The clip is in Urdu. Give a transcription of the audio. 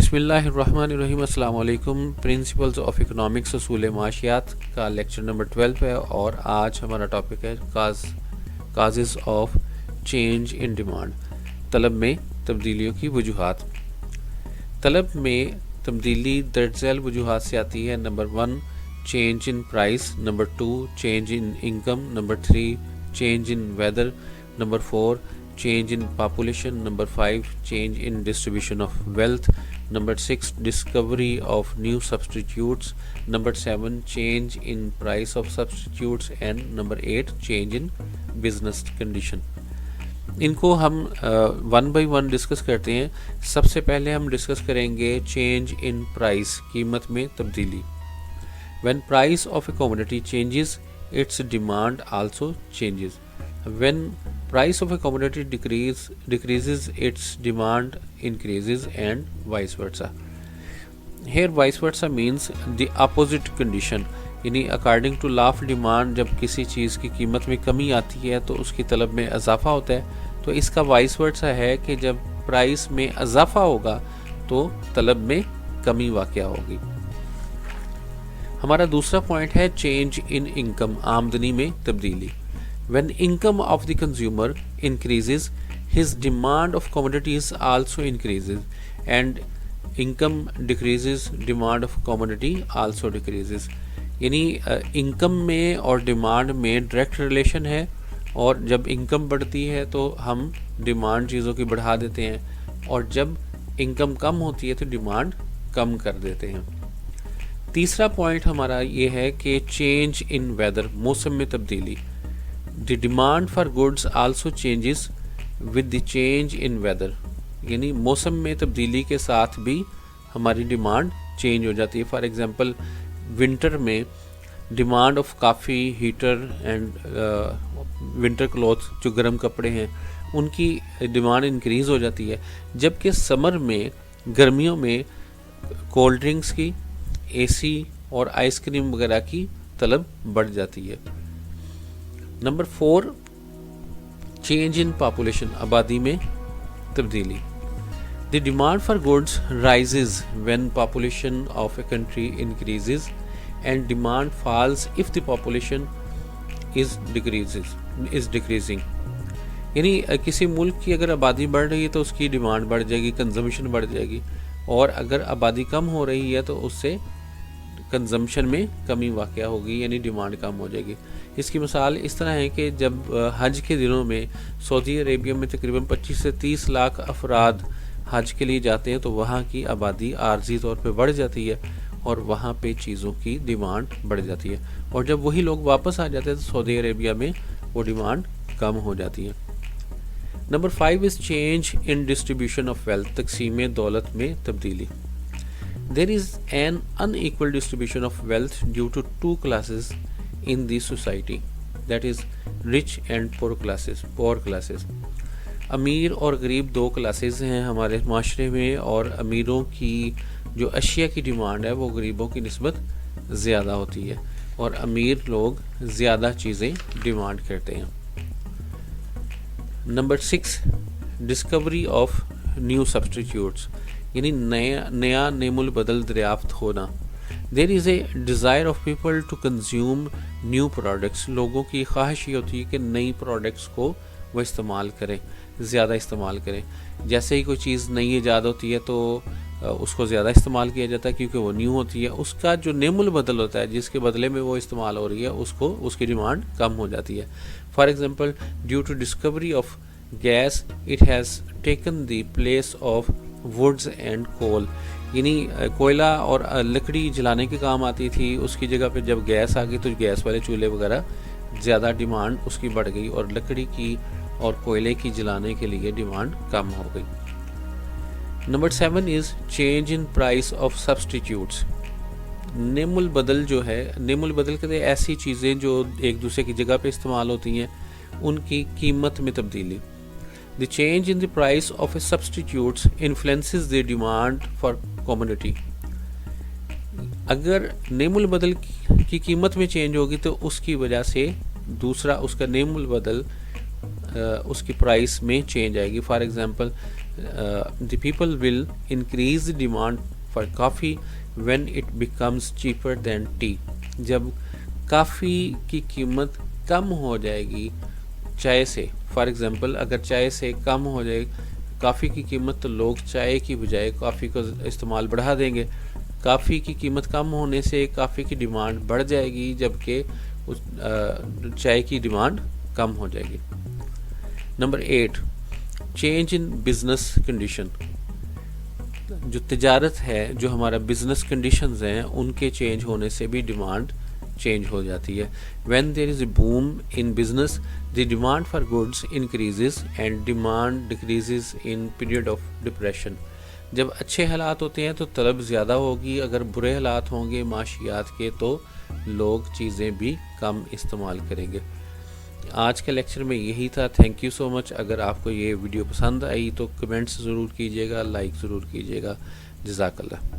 بسم اللہ الرحمن الرحیم. السلام علیکم. پرنسپلز آف اکنامکس، اصول معاشیات کا لیکچر نمبر 12 ہے، اور آج ہمارا ٹاپک ہے causes of change in demand, طلب میں تبدیلیوں کی وجوہات. طلب میں تبدیلی درج ذیل وجوہات سے آتی ہے. Number 1 change in price, number 2 change in income, number 3 change in weather, number 4 change in population, number 5 change in distribution of wealth, number 6 discovery of new substitutes, number 7 change in price of substitutes, and number 8 change in business condition. ان کو ہم ون بائی ون ڈسکس کرتے ہیں. سب سے پہلے ہم ڈسکس کریں گے چینج ان پرائس، قیمت میں تبدیلی. when price of a commodity changes, its demand also changes. when price of a commodity decreases, its demand increases, and vice versa. Here vice versa means the opposite condition. یعنی according to law of demand جب کسی چیز کی قیمت میں کمی آتی ہے تو اس کی طلب میں اضافہ ہوتا ہے. تو اس کا vice versa ہے کہ جب پرائس میں اضافہ ہوگا تو طلب میں کمی واقع ہوگی. ہمارا دوسرا پوائنٹ ہے چینج ان انکم، آمدنی میں تبدیلی. When income of the consumer increases, his demand of commodities also increases, and income decreases, demand of commodity also decreases. یعنی انکم میں اور ڈیمانڈ میں ڈائریکٹ ریلیشن ہے، اور جب انکم بڑھتی ہے تو ہم ڈیمانڈ چیزوں کی بڑھا دیتے ہیں، اور جب انکم کم ہوتی ہے تو ڈیمانڈ کم کر دیتے ہیں. تیسرا پوائنٹ ہمارا یہ ہے کہ چینج ان ویدر، موسم میں تبدیلی. The demand for goods also changes with the change in weather. یعنی موسم میں تبدیلی کے ساتھ بھی ہماری ڈیمانڈ چینج ہو جاتی ہے. فار ایگزامپل ونٹر میں demand of coffee, heater and winter cloth, جو گرم کپڑے ہیں ان کی ڈیمانڈ انکریز ہو جاتی ہے، جبکہ سمر میں، گرمیوں میں کولڈ ڈرنکس کی، اے سی اور آئس کریم وغیرہ کی طلب بڑھ جاتی ہے. نمبر 4 چینج ان پاپولیشن، آبادی میں تبدیلی. The demand for goods rises when population of a country increases and demand falls if the population is decreasing. یعنی کسی ملک کی اگر آبادی بڑھ رہی ہے تو اس کی ڈیمانڈ بڑھ جائے گی، کنزمپشن بڑھ جائے گی، اور اگر آبادی کم ہو رہی ہے تو اس سے کنزمپشن میں کمی واقع ہوگی، یعنی ڈیمانڈ کم ہو جائے گی. اس کی مثال اس طرح ہے کہ جب حج کے دنوں میں سعودی عربیہ میں تقریباً 25 سے 30 لاکھ افراد حج کے لیے جاتے ہیں تو وہاں کی آبادی عارضی طور پہ بڑھ جاتی ہے، اور وہاں پہ چیزوں کی ڈیمانڈ بڑھ جاتی ہے، اور جب وہی لوگ واپس آ جاتے ہیں تو سعودی عربیہ میں وہ ڈیمانڈ کم ہو جاتی ہے. Number 5 is change in distribution of wealth, تقسیم دولت میں تبدیلی. There is an unequal distribution of wealth due to two classes in the society, that is rich and poor classes. امیر اور غریب دو کلاسز ہیں ہمارے معاشرے میں، اور امیروں کی جو اشیاء کی ڈیمانڈ ہے وہ غریبوں کی نسبت زیادہ ہوتی ہے، اور امیر لوگ زیادہ چیزیں ڈیمانڈ کرتے ہیں. Number 6 discovery of new substitutes, یعنی نیا نعم البدل دریافت ہونا. There is a desire of people to consume new products. لوگوں کی خواہش یہ ہوتی ہے کہ نئی پروڈکٹس کو وہ استعمال کریں، زیادہ استعمال کریں. جیسے ہی کوئی چیز نئی ایجاد ہوتی ہے تو اس کو زیادہ استعمال کیا جاتا ہے کیونکہ وہ نیو ہوتی ہے. اس کا جو نعم البدل ہوتا ہے، جس کے بدلے میں وہ استعمال ہو رہی ہے، اس کی ڈیمانڈ کم ہو جاتی ہے. For example due to discovery of gas it has taken the place of woods and coal. یعنی کوئلہ اور لکڑی جلانے کے کام آتی تھی، اس کی جگہ پہ جب گیس آ گئی تو گیس والے چولہے وغیرہ زیادہ ڈیمانڈ اس کی بڑھ گئی، اور لکڑی کی اور کوئلے کی جلانے کے لیے ڈیمانڈ کم ہو گئی. Number 7 is change in price of substitutes. نعم البدل جو ہے، نعم البدل کہتے ہیں ایسی چیزیں جو ایک دوسرے کی جگہ پہ استعمال ہوتی ہیں، ان کی قیمت میں تبدیلی. The change in the price of a substitute influences the demand for commodity. اگر نعم البدل کی قیمت میں چینج ہوگی تو اس کی وجہ سے دوسرا اس کا نعم البدل اس کی پرائس میں چینج آئے گی. For example the people will increase the demand for coffee when it becomes cheaper than tea. جب کافی کی قیمت کم ہو جائے گی چائے سے، فار ایگزامپل اگر چائے سے کم ہو جائے کافی کی قیمت تو لوگ چائے کی بجائے کافی کا استعمال بڑھا دیں گے. کافی کی قیمت کم ہونے سے کافی کی ڈیمانڈ بڑھ جائے گی جبکہ چائے کی ڈیمانڈ کم ہو جائے گی. Number 8، change in business condition. جو تجارت ہے، جو ہمارا بزنس کنڈیشنز ہیں، ان کے چینج ہونے سے بھی ڈیمانڈ چینج ہو جاتی ہے. When there is a boom in business the demand for goods increases and demand decreases in period of depression. جب اچھے حالات ہوتے ہیں تو طلب زیادہ ہوگی، اگر برے حالات ہوں گے معاشیات کے تو لوگ چیزیں بھی کم استعمال کریں گے. آج کے لیکچر میں یہی تھا. تھینک یو سو مچ. اگر آپ کو یہ ویڈیو پسند آئی تو کمنٹس ضرور کیجیے گا، لائک ضرور کیجیے گا. جزاک اللہ.